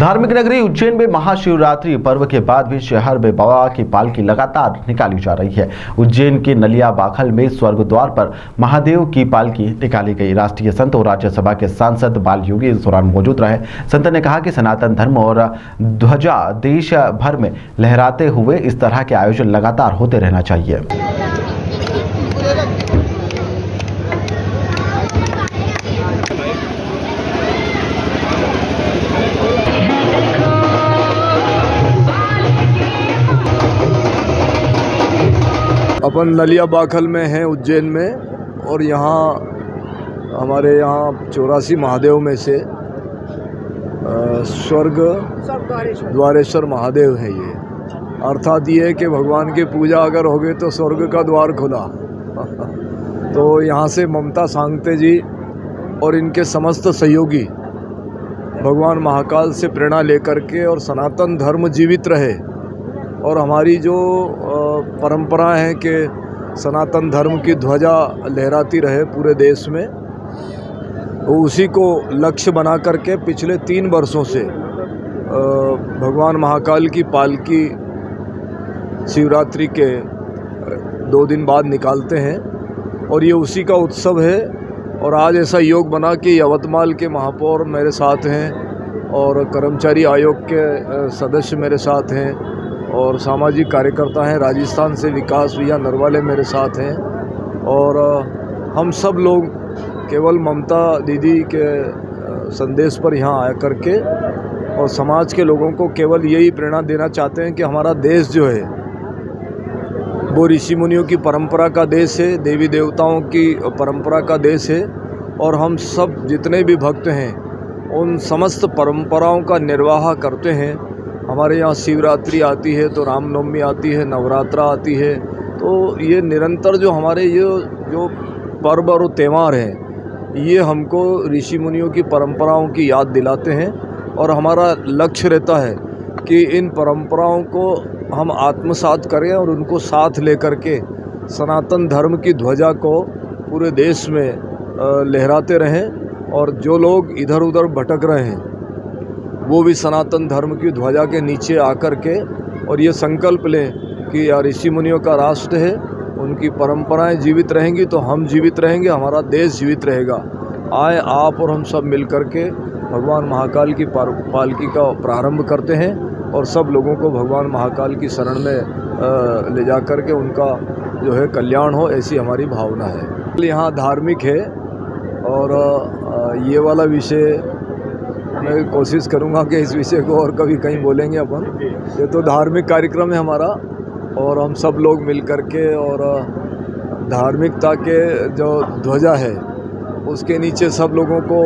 धार्मिक नगरी उज्जैन में महाशिवरात्रि पर्व के बाद भी शहर में बाबा की पालकी लगातार निकाली जा रही है। उज्जैन के नलिया बाखल में स्वर्ग द्वार पर महादेव की पालकी निकाली गई। राष्ट्रीय संत और राज्यसभा के सांसद बाल योगी इस दौरान मौजूद रहे। संत ने कहा कि सनातन धर्म और ध्वजा देश भर में लहराते हुए इस तरह के आयोजन लगातार होते रहना चाहिए। अपन नलिया बाखल में हैं उज्जैन में, और यहाँ हमारे यहाँ 84 महादेव में से स्वर्ग द्वारेश्वर महादेव है। ये अर्थात ये है कि भगवान की पूजा अगर होगी तो स्वर्ग का द्वार खुला। तो यहाँ से ममता सांगते जी और इनके समस्त सहयोगी भगवान महाकाल से प्रेरणा लेकर के और सनातन धर्म जीवित रहे, और हमारी जो परंपरा है कि सनातन धर्म की ध्वजा लहराती रहे पूरे देश में, तो उसी को लक्ष्य बना करके पिछले 3 वर्षों से भगवान महाकाल की पालकी शिवरात्रि के 2 दिन बाद निकालते हैं, और ये उसी का उत्सव है। और आज ऐसा योग बना कि यवतमाल के महापौर मेरे साथ हैं, और कर्मचारी आयोग के सदस्य मेरे साथ हैं, और सामाजिक कार्यकर्ता हैं। राजस्थान से विकास भैया नरवाले मेरे साथ हैं, और हम सब लोग केवल ममता दीदी के संदेश पर यहाँ आया करके और समाज के लोगों को केवल यही प्रेरणा देना चाहते हैं कि हमारा देश जो है वो ऋषि मुनियों की परंपरा का देश है, देवी देवताओं की परंपरा का देश है, और हम सब जितने भी भक्त हैं उन समस्त परंपराओं का निर्वाह करते हैं। हमारे यहाँ शिवरात्रि आती है तो रामनवमी आती है, नवरात्रा आती है, तो ये निरंतर जो हमारे ये जो पर्व और त्यौहार हैं ये हमको ऋषि मुनियों की परंपराओं की याद दिलाते हैं, और हमारा लक्ष्य रहता है कि इन परंपराओं को हम आत्मसात करें और उनको साथ लेकर के सनातन धर्म की ध्वजा को पूरे देश में लहराते रहें। और जो लोग इधर उधर भटक रहे हैं वो भी सनातन धर्म की ध्वजा के नीचे आकर के और ये संकल्प लें कि यार ऋषि मुनियों का राष्ट्र है, उनकी परंपराएं जीवित रहेंगी तो हम जीवित रहेंगे, हमारा देश जीवित रहेगा। आए आप और हम सब मिल कर के भगवान महाकाल की पालकी का प्रारंभ करते हैं, और सब लोगों को भगवान महाकाल की शरण में ले जा कर के उनका जो है कल्याण हो, ऐसी हमारी भावना है। यहाँ धार्मिक है, और ये वाला विषय मैं कोशिश करूंगा कि इस विषय को और कभी कहीं बोलेंगे अपन। ये तो धार्मिक कार्यक्रम है हमारा, और हम सब लोग मिल कर के और धार्मिकता के जो ध्वजा है उसके नीचे सब लोगों को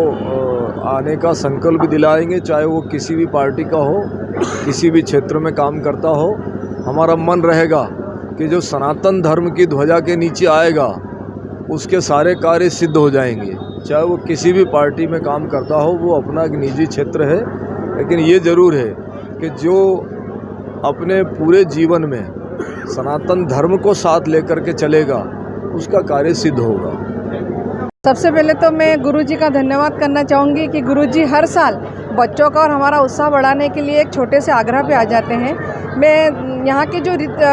आने का संकल्प दिलाएंगे, चाहे वो किसी भी पार्टी का हो, किसी भी क्षेत्र में काम करता हो। हमारा मन रहेगा कि जो सनातन धर्म की ध्वजा के नीचे आएगा उसके सारे कार्य सिद्ध हो जाएंगे, चाहे वो किसी भी पार्टी में काम करता हो, वो अपना एक निजी क्षेत्र है। लेकिन ये ज़रूर है कि जो अपने पूरे जीवन में सनातन धर्म को साथ लेकर के चलेगा उसका कार्य सिद्ध होगा। सबसे पहले तो मैं गुरुजी का धन्यवाद करना चाहूँगी कि गुरुजी हर साल बच्चों का और हमारा उत्साह बढ़ाने के लिए एक छोटे से आग्रह पे आ जाते हैं। मैं यहाँ के जो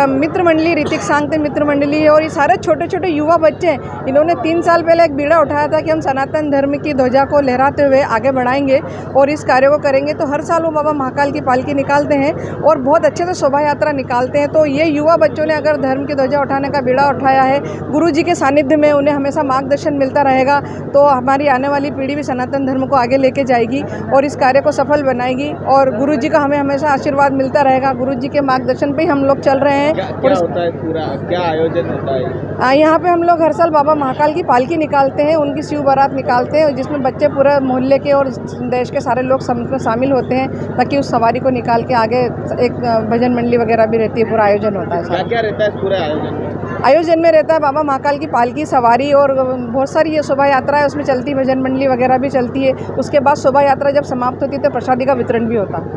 मित्र मंडली ऋतिक सांगते मित्र मंडली है, और ये सारे छोटे छोटे युवा बच्चे हैं, इन्होंने 3 साल पहले एक बीड़ा उठाया था कि हम सनातन धर्म की ध्वजा को लहराते हुए आगे बढ़ाएंगे और इस कार्य को करेंगे। तो हर साल वो बाबा महाकाल की पालकी निकालते हैं और बहुत अच्छे से शोभा यात्रा निकालते हैं। तो ये युवा बच्चों ने अगर धर्म की ध्वजा उठाने का बीड़ा उठाया है, गुरुजी के सानिध्य में उन्हें हमेशा मार्गदर्शन मिलता रहेगा, तो हमारी आने वाली पीढ़ी भी सनातन धर्म को आगे लेके जाएगी और इस कार्य को सफल बनाएगी, और गुरुजी का हमें हमेशा आशीर्वाद मिलता रहेगा। गुरुजी के मार्गदर्शन पे हम लोग चल रहे हैं। क्या होता है, पूरा क्या आयोजन होता है? यहाँ पे हम लोग हर साल बाबा महाकाल की पालकी निकालते हैं, उनकी शिव बारात निकालते हैं, जिसमें बच्चे पूरे मोहल्ले के और देश के सारे लोग शामिल होते हैं, ताकि उस सवारी को निकाल के आगे एक भजन मंडली वगैरह भी रहती है। पूरा आयोजन होता है। क्या क्या रहता है पूरे आयोजन में? आयोजन में रहता है बाबा महाकाल की पालकी सवारी, और बहुत सारी ये शोभा यात्रा है, उसमें चलती भजन मंडली वगैरह भी चलती है। उसके बाद शोभा यात्रा जब समाप्त होती है तो प्रसादी का वितरण भी होता है।